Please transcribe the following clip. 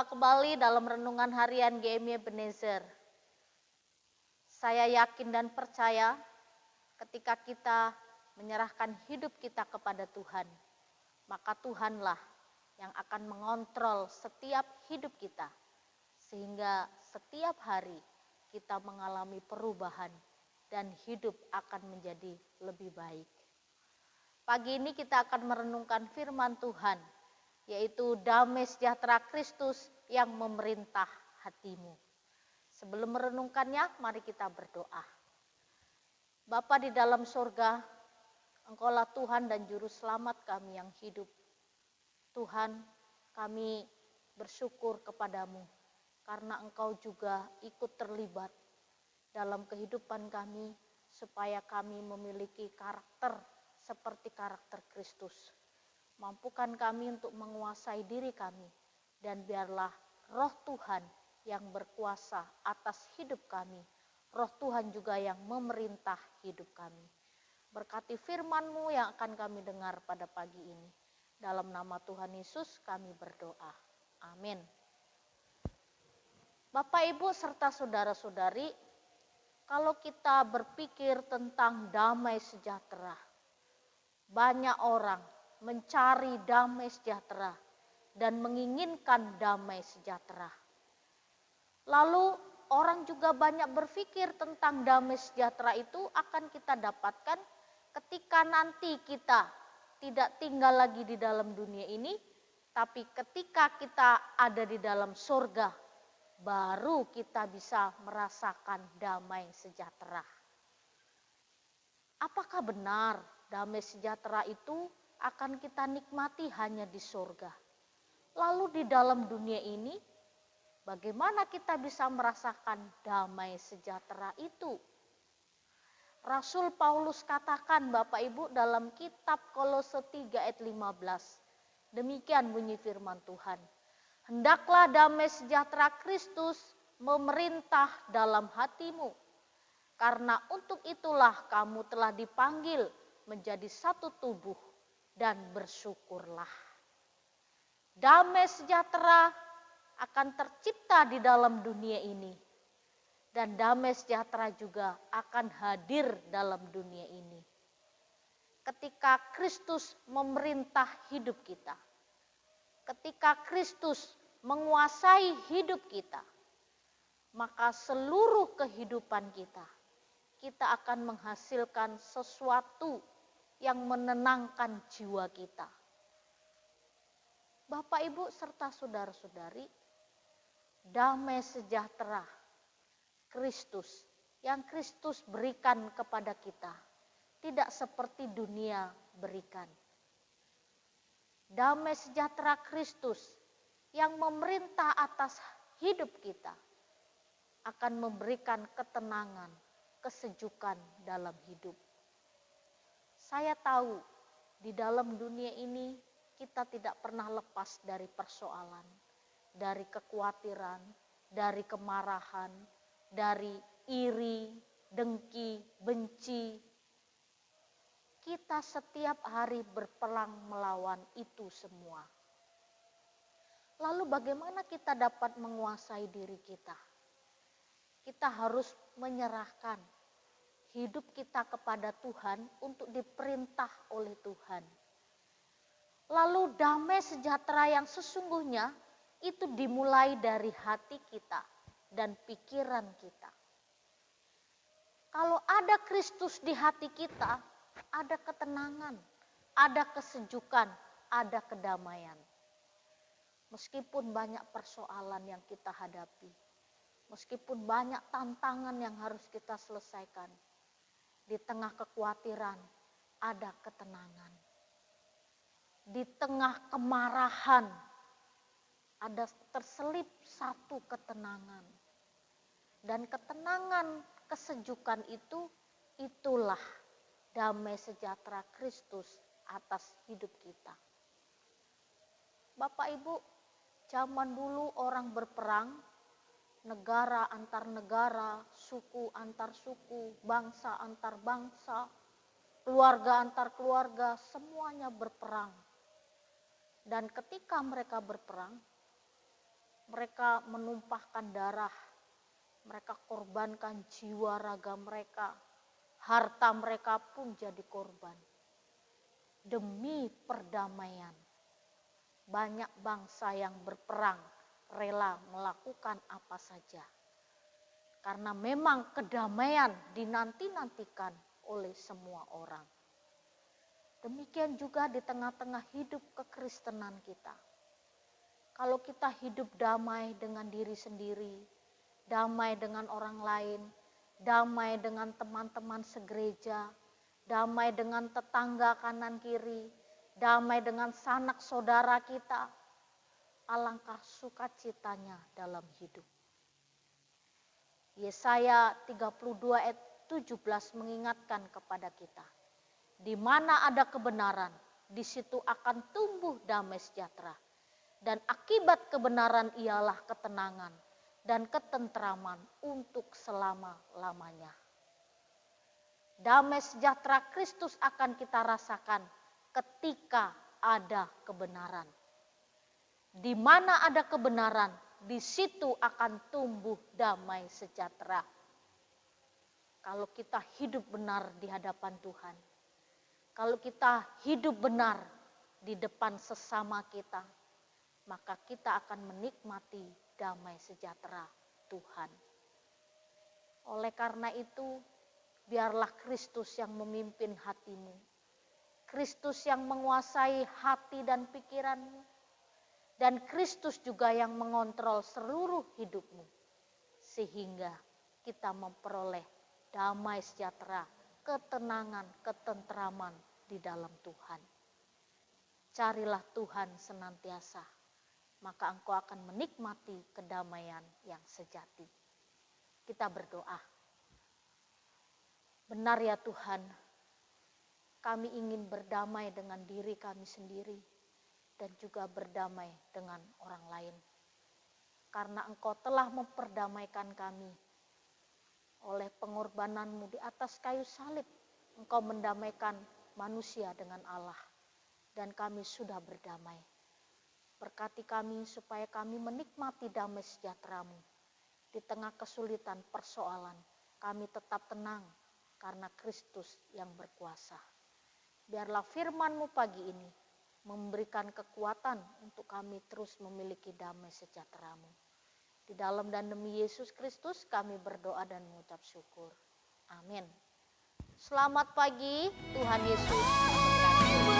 kembali dalam renungan harian GMI Ebenezer. Saya yakin dan percaya ketika kita menyerahkan hidup kita kepada Tuhan, maka Tuhanlah yang akan mengontrol setiap hidup kita, sehingga setiap hari kita mengalami perubahan dan hidup akan menjadi lebih baik. Pagi ini kita akan merenungkan firman Tuhan, yaitu damai sejahtera Kristus yang memerintah hatimu. Sebelum merenungkannya, mari kita berdoa. Bapa di dalam surga, Engkaulah Tuhan dan Juru Selamat kami yang hidup. Tuhan, kami bersyukur kepadamu, karena Engkau juga ikut terlibat dalam kehidupan kami, supaya kami memiliki karakter seperti karakter Kristus. Mampukan kami untuk menguasai diri kami, dan biarlah Roh Tuhan yang berkuasa atas hidup kami. Roh Tuhan juga yang memerintah hidup kami. Berkati firman-Mu yang akan kami dengar pada pagi ini. Dalam nama Tuhan Yesus kami berdoa. Amin. Bapak, Ibu, serta saudara-saudari, kalau kita berpikir tentang damai sejahtera, banyak orang mencari damai sejahtera dan menginginkan damai sejahtera. Lalu orang juga banyak berpikir tentang damai sejahtera itu akan kita dapatkan ketika nanti kita tidak tinggal lagi di dalam dunia ini, tapi ketika kita ada di dalam surga, baru kita bisa merasakan damai sejahtera. Apakah benar damai sejahtera itu akan kita nikmati hanya di surga? Lalu di dalam dunia ini, bagaimana kita bisa merasakan damai sejahtera itu? Rasul Paulus katakan, Bapak Ibu, dalam kitab Kolose 3 ayat 15. Demikian bunyi firman Tuhan. Hendaklah damai sejahtera Kristus memerintah dalam hatimu. Karena untuk itulah kamu telah dipanggil menjadi satu tubuh, dan bersyukurlah. Damai sejahtera akan tercipta di dalam dunia ini, dan damai sejahtera juga akan hadir dalam dunia ini. Ketika Kristus memerintah hidup kita, ketika Kristus menguasai hidup kita, maka seluruh kehidupan kita akan menghasilkan sesuatu yang menenangkan jiwa kita. Bapak, Ibu, serta saudara-saudari, damai sejahtera Kristus yang Kristus berikan kepada kita tidak seperti dunia berikan. Damai sejahtera Kristus yang memerintah atas hidup kita akan memberikan ketenangan, kesejukan dalam hidup. Saya tahu di dalam dunia ini kita tidak pernah lepas dari persoalan, dari kekhawatiran, dari kemarahan, dari iri, dengki, benci. Kita setiap hari berperang melawan itu semua. Lalu bagaimana kita dapat menguasai diri kita? Kita harus menyerahkan hidup kita kepada Tuhan untuk diperintah oleh Tuhan. Lalu damai sejahtera yang sesungguhnya itu dimulai dari hati kita dan pikiran kita. Kalau ada Kristus di hati kita, ada ketenangan, ada kesejukan, ada kedamaian. Meskipun banyak persoalan yang kita hadapi, meskipun banyak tantangan yang harus kita selesaikan, di tengah kekhawatiran ada ketenangan. Di tengah kemarahan ada terselip satu ketenangan. Dan ketenangan, kesejukan itulah damai sejahtera Kristus atas hidup kita. Bapak, Ibu, zaman dulu orang berperang, negara antar negara, suku antar suku, bangsa antar bangsa, keluarga antar keluarga, semuanya berperang. Dan ketika mereka berperang, Mereka menumpahkan darah, mereka korbankan jiwa raga mereka, harta mereka pun jadi korban. Demi perdamaian, banyak bangsa yang berperang rela melakukan apa saja. Karena memang kedamaian dinanti-nantikan oleh semua orang. Demikian juga di tengah-tengah hidup kekristenan kita. Kalau kita hidup damai dengan diri sendiri, damai dengan orang lain, damai dengan teman-teman segereja, damai dengan tetangga kanan kiri, damai dengan sanak saudara kita, alangkah sukacitanya dalam hidup. Yesaya 32 ayat 17 mengingatkan kepada kita, di mana ada kebenaran, di situ akan tumbuh damai sejahtera. Dan akibat kebenaran ialah ketenangan dan ketentraman untuk selama-lamanya. Damai sejahtera Kristus akan kita rasakan ketika ada kebenaran. Di mana ada kebenaran, di situ akan tumbuh damai sejahtera. Kalau kita hidup benar di hadapan Tuhan, kalau kita hidup benar di depan sesama kita, maka kita akan menikmati damai sejahtera Tuhan. Oleh karena itu, biarlah Kristus yang memimpin hatimu, Kristus yang menguasai hati dan pikiranmu, dan Kristus juga yang mengontrol seluruh hidupmu, sehingga kita memperoleh damai sejahtera, ketenangan, ketentraman di dalam Tuhan. Carilah Tuhan senantiasa, maka engkau akan menikmati kedamaian yang sejati. Kita berdoa. Benar ya Tuhan, kami ingin berdamai dengan diri kami sendiri dan juga berdamai dengan orang lain. Karena Engkau telah memperdamaikan kami oleh pengorbananmu di atas kayu salib. Engkau mendamaikan manusia dengan Allah dan kami sudah berdamai. Berkati kami supaya kami menikmati damai sejahtera-Mu. Di tengah kesulitan persoalan, kami tetap tenang karena Kristus yang berkuasa. Biarlah firman-Mu pagi ini memberikan kekuatan untuk kami terus memiliki damai sejahtera-Mu. Di dalam dan demi Yesus Kristus kami berdoa dan mengucap syukur. Amin. Selamat pagi, Tuhan Yesus memberkati.